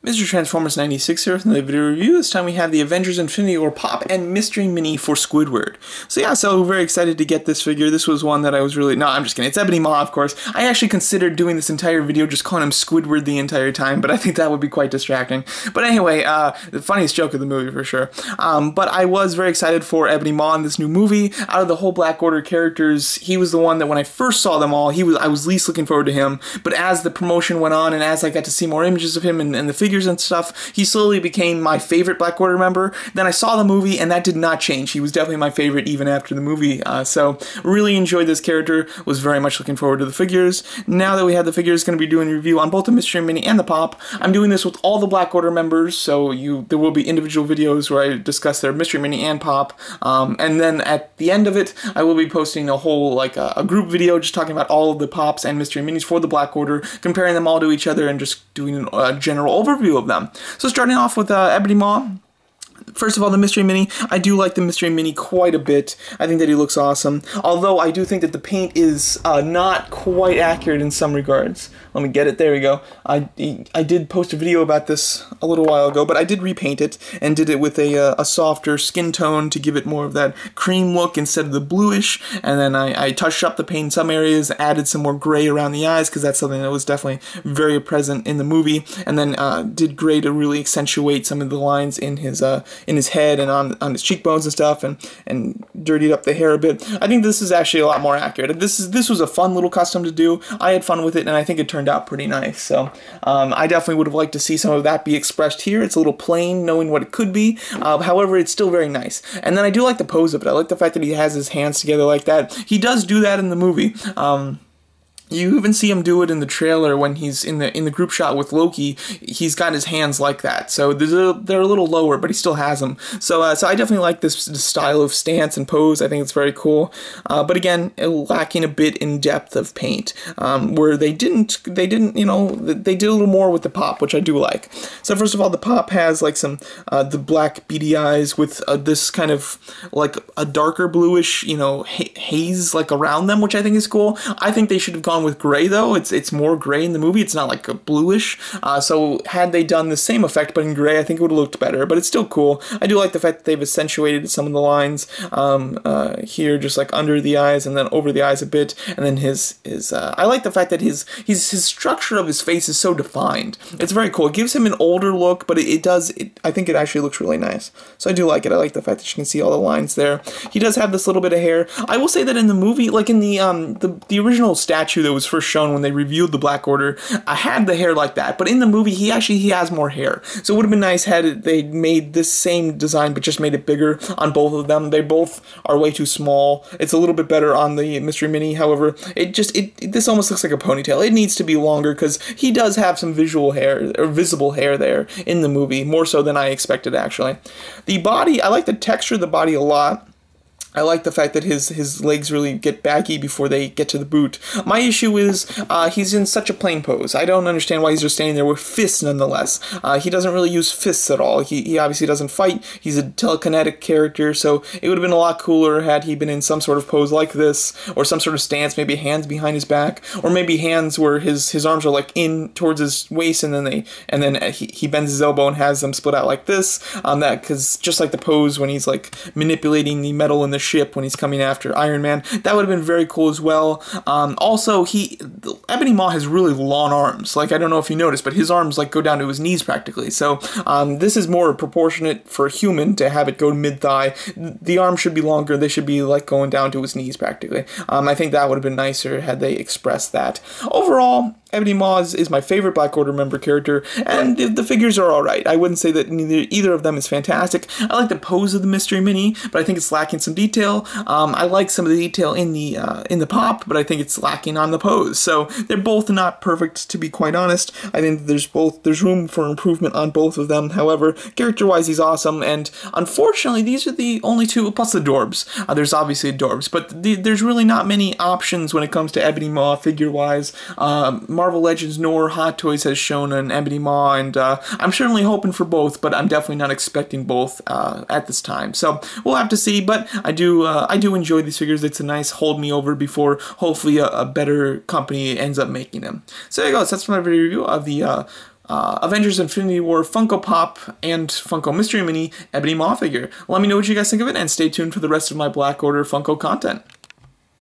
Mr. Transformers 96 here from the video review. This time we have the Avengers Infinity War Pop and Mystery Mini for Squidward. So yeah, so very excited to get this figure. This was one that I was really... No, I'm just kidding. It's Ebony Maw, of course. I actually considered doing this entire video just calling him Squidward the entire time, but I think that would be quite distracting. But anyway, the funniest joke of the movie for sure. But I was very excited for Ebony Maw in this new movie. Out of the whole Black Order characters, he was the one that when I first saw them all, I was least looking forward to him. But as the promotion went on and as I got to see more images of him and the figures and stuff, he slowly became my favorite Black Order member. Then I saw the movie and that did not change. He was definitely my favorite even after the movie. So really enjoyed this character, was very much looking forward to the figures. Now that we have the figures, going to be doing a review on both the Mystery Mini and the Pop. I'm doing this with all the Black Order members, so there will be individual videos where I discuss their Mystery Mini and Pop. And then at the end of it, I will be posting a whole, like a group video just talking about all of the Pops and Mystery Minis for the Black Order, comparing them all to each other and just doing a general overview of them. So starting off with Ebony Maw. First of all, the Mystery Mini. I do like the Mystery Mini quite a bit. I think that he looks awesome. Although I do think that the paint is not quite accurate in some regards. Let me get it. There we go. I did post a video about this a little while ago, but I did repaint it and did it with a softer skin tone to give it more of that cream look instead of the bluish. And then I touched up the paint in some areas, added some more gray around the eyes because that's something that was definitely very present in the movie. And then did gray to really accentuate some of the lines in his head and on his cheekbones and stuff, and dirtied up the hair a bit. I think this is actually a lot more accurate. This was a fun little custom to do. I had fun with it, and I think it turned out pretty nice. So I definitely would have liked to see some of that be expressed here. It's a little plain, knowing what it could be. However, it's still very nice. And then I do like the pose of it. I like the fact that he has his hands together like that. He does do that in the movie. You even see him do it in the trailer when he's in the group shot with Loki. He's got his hands like that, so they're a little lower, but he still has them. So I definitely like this style of stance and pose. I think it's very cool. But again, lacking a bit in depth of paint, where they didn't, you know, they did a little more with the Pop, which I do like. So first of all, the Pop has like some the black beady eyes with this kind of like a darker bluish, you know, haze like around them, which I think is cool. I think they should have gone with gray though. It's more gray in the movie. It's not like a bluish. So had they done the same effect but in gray, I think it would have looked better. But it's still cool. I do like the fact that they've accentuated some of the lines here, just like under the eyes and then over the eyes a bit. And then his I like the fact that his structure of his face is so defined. It's very cool. It gives him an older look, but I think it actually looks really nice. So I do like it. I like the fact that you can see all the lines there. He does have this little bit of hair. I will say that in the movie, like in the original statue that was first shown when they reviewed the Black Order, I had the hair like that, but in the movie he has more hair. So it would have been nice had they made this same design but just made it bigger on both of them. They both are way too small. It's a little bit better on the Mystery Mini, however, this almost looks like a ponytail. It needs to be longer because he does have some visual hair or visible hair there in the movie, more so than I expected actually. The body, I like the texture of the body a lot. I like the fact that his legs really get baggy before they get to the boot. My issue is he's in such a plain pose. I don't understand why he's just standing there with fists nonetheless. He doesn't really use fists at all. He obviously doesn't fight. He's a telekinetic character, so it would have been a lot cooler had he been in some sort of pose like this, or some sort of stance, maybe hands behind his back, or maybe hands where his arms are like in towards his waist, and then he bends his elbow and has them split out like this. Because just like the pose when he's like manipulating the metal in the ship when he's coming after Iron Man. That would have been very cool as well. Also, Ebony Maw has really long arms. Like, I don't know if you noticed, but his arms like go down to his knees practically. So this is more proportionate for a human to have it go to mid-thigh. The arms should be longer. They should be like going down to his knees practically. I think that would have been nicer had they expressed that. Overall, Ebony Maw is my favorite Black Order member character, and the figures are alright. I wouldn't say that either of them is fantastic. I like the pose of the Mystery Mini, but I think it's lacking some detail. I like some of the detail in the Pop, but I think it's lacking on the pose. So they're both not perfect, to be quite honest. I think there's room for improvement on both of them. However, character-wise, he's awesome, and unfortunately, these are the only two, plus the Dorbs. There's obviously Dorbs, but there's really not many options when it comes to Ebony Maw figure-wise. Marvel Legends nor Hot Toys has shown an Ebony Maw, and I'm certainly hoping for both, but I'm definitely not expecting both at this time. So we'll have to see, but I do enjoy these figures. It's a nice hold me over before hopefully a better company ends up making them. So there you go. So that's my video review of the Avengers Infinity War Funko Pop and Funko Mystery Mini Ebony Maw figure. Let me know what you guys think of it, and stay tuned for the rest of my Black Order Funko content.